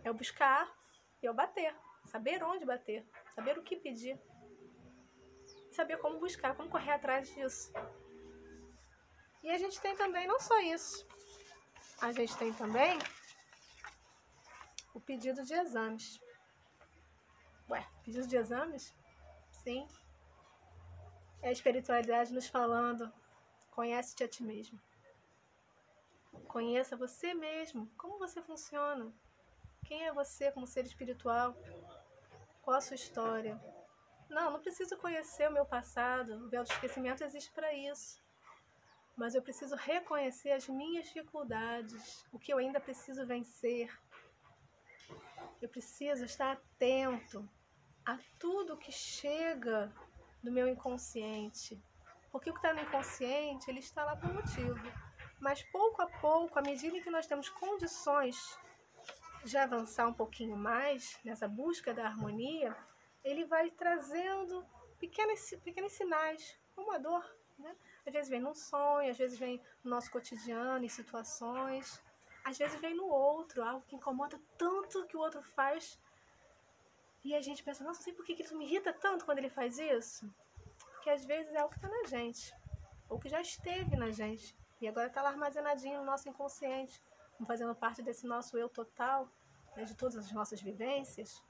é o buscar e é o bater. Saber onde bater, saber o que pedir. E saber como buscar, como correr atrás disso. E a gente tem também, não só isso, a gente tem também o pedido de exames. Ué, pedido de exames? Sim. É a espiritualidade nos falando, conhece-te a ti mesmo. Conheça você mesmo, como você funciona. Quem é você como ser espiritual? Qual a sua história? Não preciso conhecer o meu passado, o véu do esquecimento existe para isso. Mas eu preciso reconhecer as minhas dificuldades, o que eu ainda preciso vencer. Eu preciso estar atento a tudo que chega do meu inconsciente. Porque o que está no inconsciente, ele está lá por motivo. Mas pouco a pouco, à medida que nós temos condições de avançar um pouquinho mais nessa busca da harmonia, ele vai trazendo pequenos sinais, como a dor, né? Às vezes vem num sonho, às vezes vem no nosso cotidiano, em situações, às vezes vem no outro, algo que incomoda tanto que o outro faz, e a gente pensa, nossa, não sei por que isso me irrita tanto quando ele faz isso, porque às vezes é algo que está na gente, ou que já esteve na gente, e agora está lá armazenadinho no nosso inconsciente, fazendo parte desse nosso eu total, né, de todas as nossas vivências.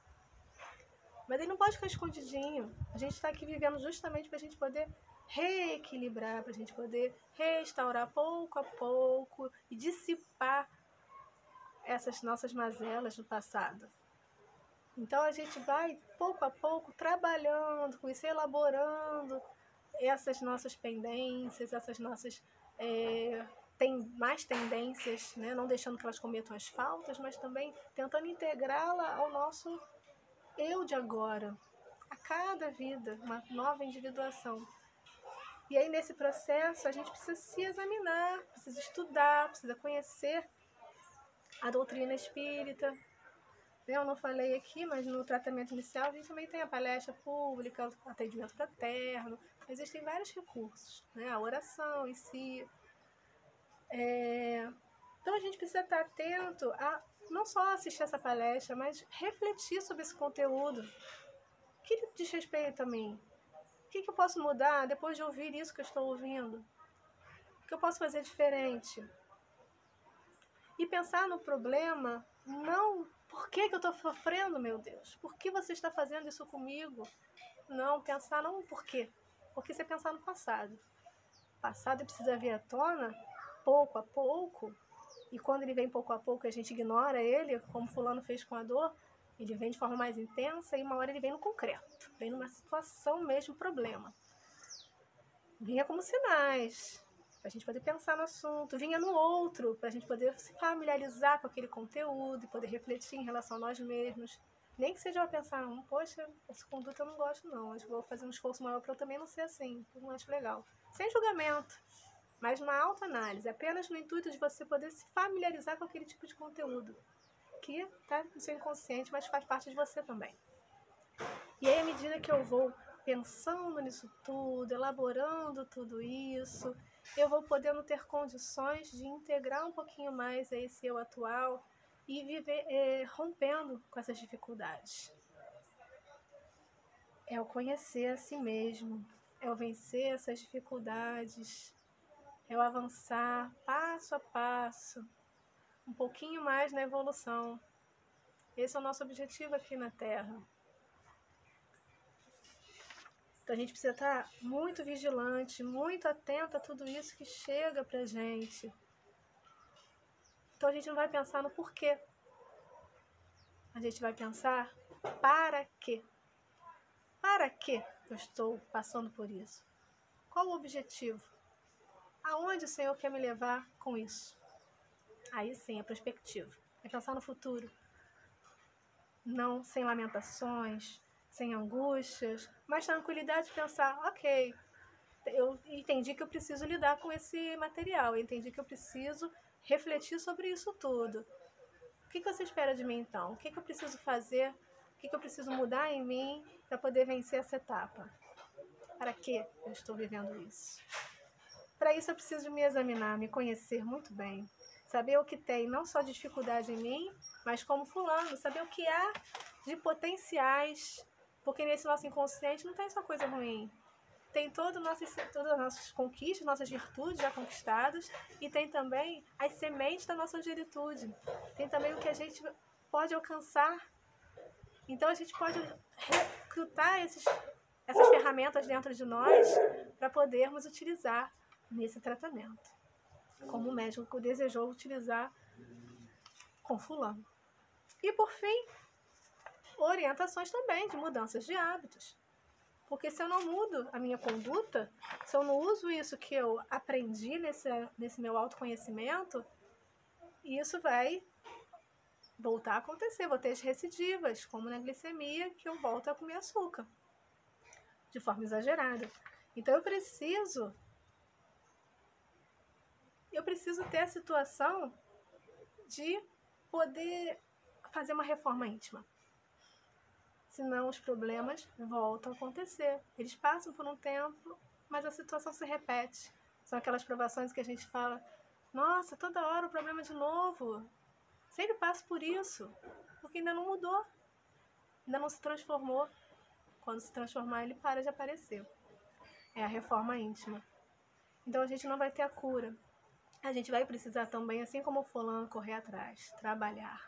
Mas ele não pode ficar escondidinho. A gente está aqui vivendo justamente para a gente poder reequilibrar, para a gente poder restaurar pouco a pouco e dissipar essas nossas mazelas do passado. Então a gente vai pouco a pouco trabalhando com isso, elaborando essas nossas pendências, essas nossas tem mais tendências, né? Não deixando que elas cometam as faltas, mas também tentando integrá-la ao nosso eu de agora, a cada vida, uma nova individuação. E aí nesse processo a gente precisa se examinar, precisa estudar, precisa conhecer a doutrina espírita. Eu não falei aqui, mas no tratamento inicial a gente também tem a palestra pública, o atendimento fraterno, existem vários recursos, né? A oração em si. Então a gente precisa estar atento a não só assistir essa palestra, mas refletir sobre esse conteúdo. O que diz respeito a mim? O que eu posso mudar depois de ouvir isso que eu estou ouvindo? O que eu posso fazer diferente? E pensar no problema, não por que eu estou sofrendo, meu Deus? Por que você está fazendo isso comigo? Não, pensar não por quê. Porque você pensar no passado. O passado precisa vir à tona pouco a pouco. E quando ele vem pouco a pouco a gente ignora ele, como fulano fez com a dor, ele vem de forma mais intensa e uma hora ele vem no concreto. Vem numa situação mesmo, problema. Vinha como sinais, para a gente poder pensar no assunto, vinha no outro, para a gente poder se familiarizar com aquele conteúdo e poder refletir em relação a nós mesmos. Nem que seja eu pensar, poxa, essa conduta eu não gosto não, acho que vou fazer um esforço maior para eu também não ser assim, eu não acho legal. Sem julgamento, mas uma autoanálise, apenas no intuito de você poder se familiarizar com aquele tipo de conteúdo, que está no seu inconsciente, mas faz parte de você também. E aí, à medida que eu vou pensando nisso tudo, elaborando tudo isso, eu vou podendo ter condições de integrar um pouquinho mais a esse eu atual e viver rompendo com essas dificuldades. É o conhecer a si mesmo, é o vencer essas dificuldades, é o avançar passo a passo, um pouquinho mais na evolução. Esse é o nosso objetivo aqui na Terra. Então a gente precisa estar muito vigilante, muito atento a tudo isso que chega pra gente. Então a gente não vai pensar no porquê. A gente vai pensar para quê. Para que eu estou passando por isso? Qual o objetivo? Aonde o Senhor quer me levar com isso? Aí sim, a perspectiva. É pensar no futuro. Não sem lamentações, sem angústias, mas tranquilidade de pensar, ok, eu entendi que eu preciso lidar com esse material, eu entendi que eu preciso refletir sobre isso tudo. O que você espera de mim então? O que eu preciso fazer? O que eu preciso mudar em mim para poder vencer essa etapa? Para que eu estou vivendo isso? Para isso eu preciso me examinar, me conhecer muito bem, saber o que tem não só de dificuldade em mim, mas como fulano, saber o que há de potenciais, porque nesse nosso inconsciente não tem só coisa ruim. Tem todas as nossas conquistas, nossas virtudes já conquistadas, e tem também as sementes da nossa angelitude. Tem também o que a gente pode alcançar. Então a gente pode recrutar essas ferramentas dentro de nós para podermos utilizar nesse tratamento, como o médico desejou utilizar com fulano. E por fim, orientações também de mudanças de hábitos. Porque se eu não mudo a minha conduta, se eu não uso isso que eu aprendi nesse meu autoconhecimento, isso vai voltar a acontecer. Vou ter as recidivas, como na glicemia, que eu volto a comer açúcar de forma exagerada. Então eu preciso ter a situação de poder fazer uma reforma íntima. Senão os problemas voltam a acontecer. Eles passam por um tempo, mas a situação se repete. São aquelas provações que a gente fala, nossa, toda hora o problema de novo. Sempre passo por isso, porque ainda não mudou, ainda não se transformou. Quando se transformar, ele para de aparecer. É a reforma íntima. Então a gente não vai ter a cura. A gente vai precisar também, assim como o fulano, correr atrás, trabalhar.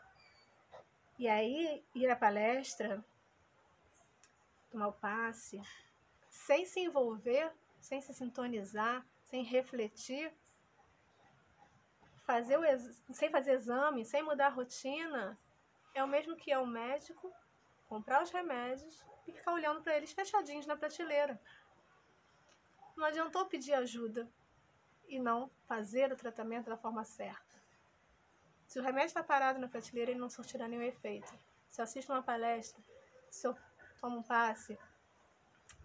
E aí, ir à palestra, tomar o passe, sem se envolver, sem se sintonizar, sem refletir, sem fazer exame, sem mudar a rotina, é o mesmo que ir ao médico, comprar os remédios e ficar olhando para eles fechadinhos na prateleira. Não adiantou pedir ajuda e não fazer o tratamento da forma certa. Se o remédio está parado na prateleira, ele não surtirá nenhum efeito. Se eu assisto uma palestra, se eu tomo um passe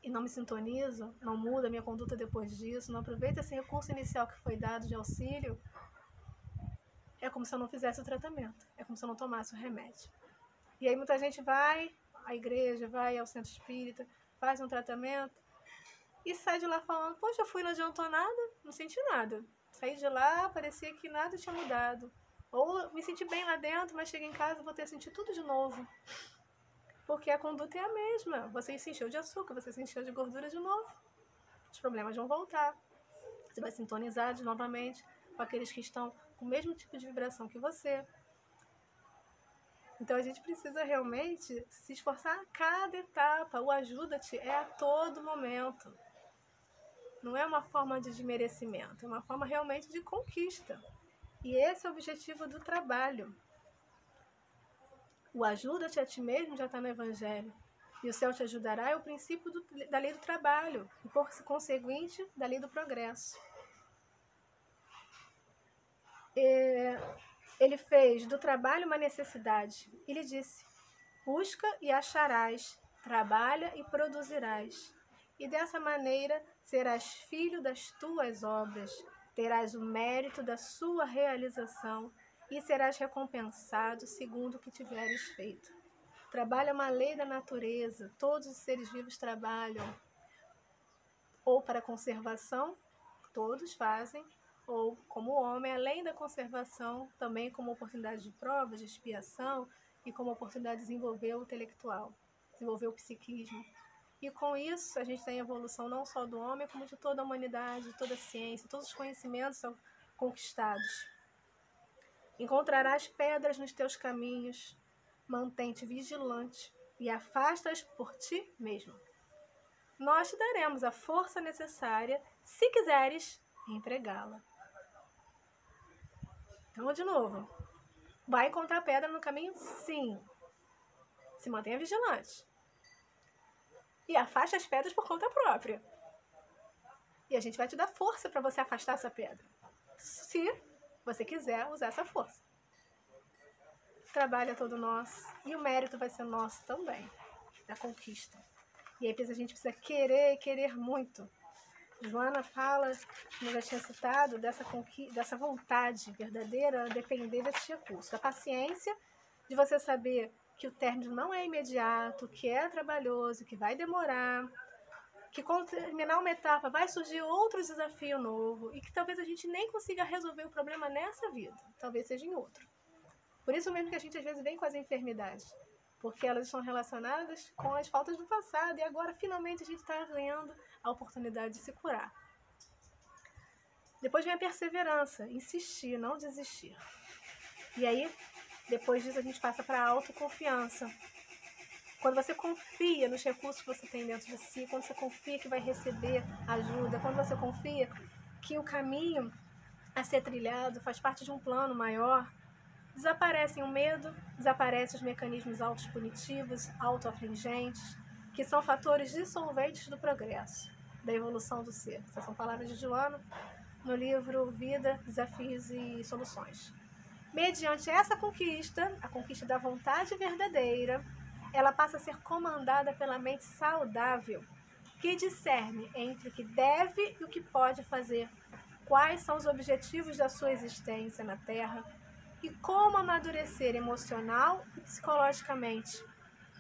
e não me sintonizo, não muda a minha conduta depois disso, não aproveito esse recurso inicial que foi dado de auxílio, é como se eu não fizesse o tratamento, é como se eu não tomasse o remédio. E aí muita gente vai à igreja, vai ao centro espírita, faz um tratamento e sai de lá falando, poxa, eu fui, não adiantou nada, não senti nada. Saí de lá, parecia que nada tinha mudado. Ou me senti bem lá dentro, mas cheguei em casa e vou ter que sentir tudo de novo. Porque a conduta é a mesma. Você se encheu de açúcar, você se encheu de gordura de novo. Os problemas vão voltar. Você vai sintonizar novamente com aqueles que estão com o mesmo tipo de vibração que você. Então a gente precisa realmente se esforçar a cada etapa. O ajuda-te é a todo momento. Não é uma forma de desmerecimento, é uma forma realmente de conquista. E esse é o objetivo do trabalho. O ajuda-te a ti mesmo já está no Evangelho. E o céu te ajudará é o princípio da lei do trabalho e, por conseguinte, da lei do progresso. Ele fez do trabalho uma necessidade. Ele disse, busca e acharás, trabalha e produzirás. E dessa maneira serás filho das tuas obras, terás o mérito da sua realização e serás recompensado segundo o que tiveres feito. Trabalho é uma lei da natureza, todos os seres vivos trabalham, ou para conservação, todos fazem, ou como homem, além da conservação, também como oportunidade de prova, de expiação e como oportunidade de desenvolver o intelectual, desenvolver o psiquismo. E com isso a gente tem a evolução não só do homem, como de toda a humanidade, de toda a ciência, todos os conhecimentos são conquistados. Encontrarás pedras nos teus caminhos, mantém-te vigilante e afasta-as por ti mesmo. Nós te daremos a força necessária, se quiseres, empregá-la. Então, de novo, vai encontrar pedra no caminho? Sim. Se mantenha vigilante. E afaste as pedras por conta própria. E a gente vai te dar força para você afastar essa pedra. Se você quiser usar essa força. O trabalho é todo nosso. E o mérito vai ser nosso também. Da conquista. E aí a gente precisa querer muito. Joana fala, como eu já tinha citado, dessa vontade verdadeira a depender desse recurso. Da paciência, de você saber que o término não é imediato, que é trabalhoso, que vai demorar, que quando terminar uma etapa vai surgir outro desafio novo e que talvez a gente nem consiga resolver o problema nessa vida, talvez seja em outro. Por isso mesmo que a gente às vezes vem com as enfermidades, porque elas estão relacionadas com as faltas do passado e agora finalmente a gente está ganhando a oportunidade de se curar. Depois vem a perseverança, insistir, não desistir. E aí Depois disso, a gente passa para a autoconfiança. Quando você confia nos recursos que você tem dentro de si, quando você confia que vai receber ajuda, quando você confia que o caminho a ser trilhado faz parte de um plano maior, desaparecem o medo, desaparecem os mecanismos autopunitivos, autoafligentes, que são fatores dissolventes do progresso, da evolução do ser. Essas são palavras de Joana no livro Vida, Desafios e Soluções. Mediante essa conquista, a conquista da vontade verdadeira, ela passa a ser comandada pela mente saudável, que discerne entre o que deve e o que pode fazer, quais são os objetivos da sua existência na Terra e como amadurecer emocional e psicologicamente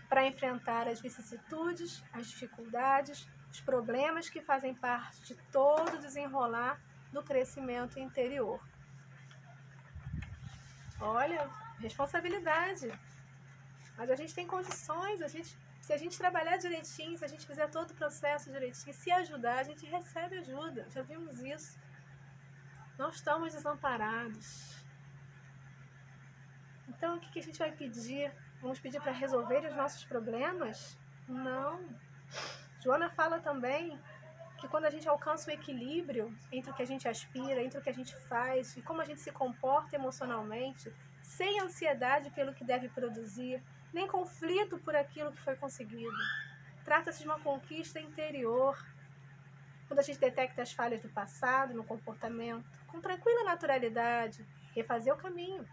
para enfrentar as vicissitudes, as dificuldades, os problemas que fazem parte de todo o desenrolar do crescimento interior. Olha, responsabilidade. Mas a gente tem condições, se a gente trabalhar direitinho, se a gente fizer todo o processo direitinho, se ajudar, a gente recebe ajuda. Já vimos isso. Não estamos desamparados. Então, o que a gente vai pedir? Vamos pedir para resolver os nossos problemas? Não. Joana fala também que quando a gente alcança o equilíbrio entre o que a gente aspira, entre o que a gente faz e como a gente se comporta emocionalmente, sem ansiedade pelo que deve produzir, nem conflito por aquilo que foi conseguido. Trata-se de uma conquista interior. Quando a gente detecta as falhas do passado no comportamento, com tranquila naturalidade, refazer o caminho,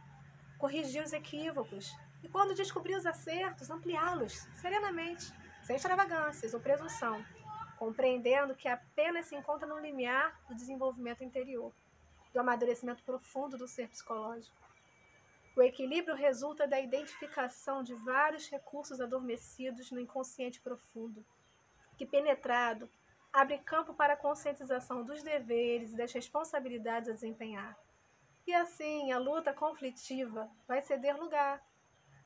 corrigir os equívocos e, quando descobrir os acertos, ampliá-los serenamente, sem extravagâncias ou presunção, compreendendo que apenas se encontra no limiar do desenvolvimento interior, do amadurecimento profundo do ser psicológico. O equilíbrio resulta da identificação de vários recursos adormecidos no inconsciente profundo, que, penetrado, abre campo para a conscientização dos deveres e das responsabilidades a desempenhar. E assim, a luta conflitiva vai ceder lugar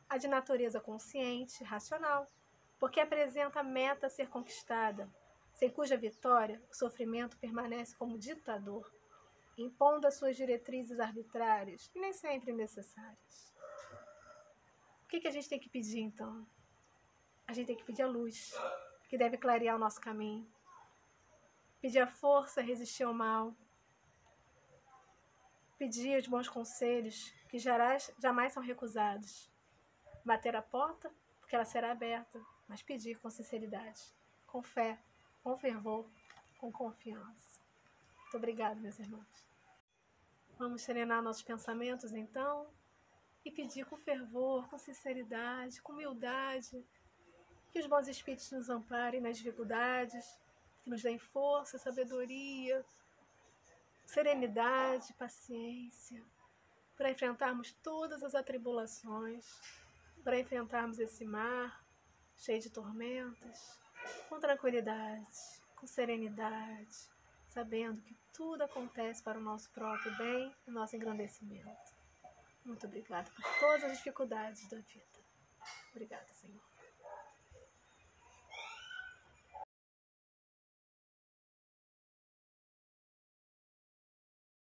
à de natureza consciente, racional, porque apresenta a meta a ser conquistada, sem cuja vitória o sofrimento permanece como ditador, impondo as suas diretrizes arbitrárias e nem sempre necessárias. O que a gente tem que pedir, então? A gente tem que pedir a luz, que deve clarear o nosso caminho. Pedir a força a resistir ao mal. Pedir os bons conselhos, que jamais são recusados. Bater a porta, porque ela será aberta, mas pedir com sinceridade, com fé, com fervor, com confiança. Muito obrigada, meus irmãos. Vamos serenar nossos pensamentos, então, e pedir com fervor, com sinceridade, com humildade, que os bons espíritos nos amparem nas dificuldades, que nos deem força, sabedoria, serenidade, paciência, para enfrentarmos todas as atribulações, para enfrentarmos esse mar cheio de tormentas, com tranquilidade, com serenidade, sabendo que tudo acontece para o nosso próprio bem e nosso engrandecimento. Muito obrigada por todas as dificuldades da vida. Obrigada, Senhor.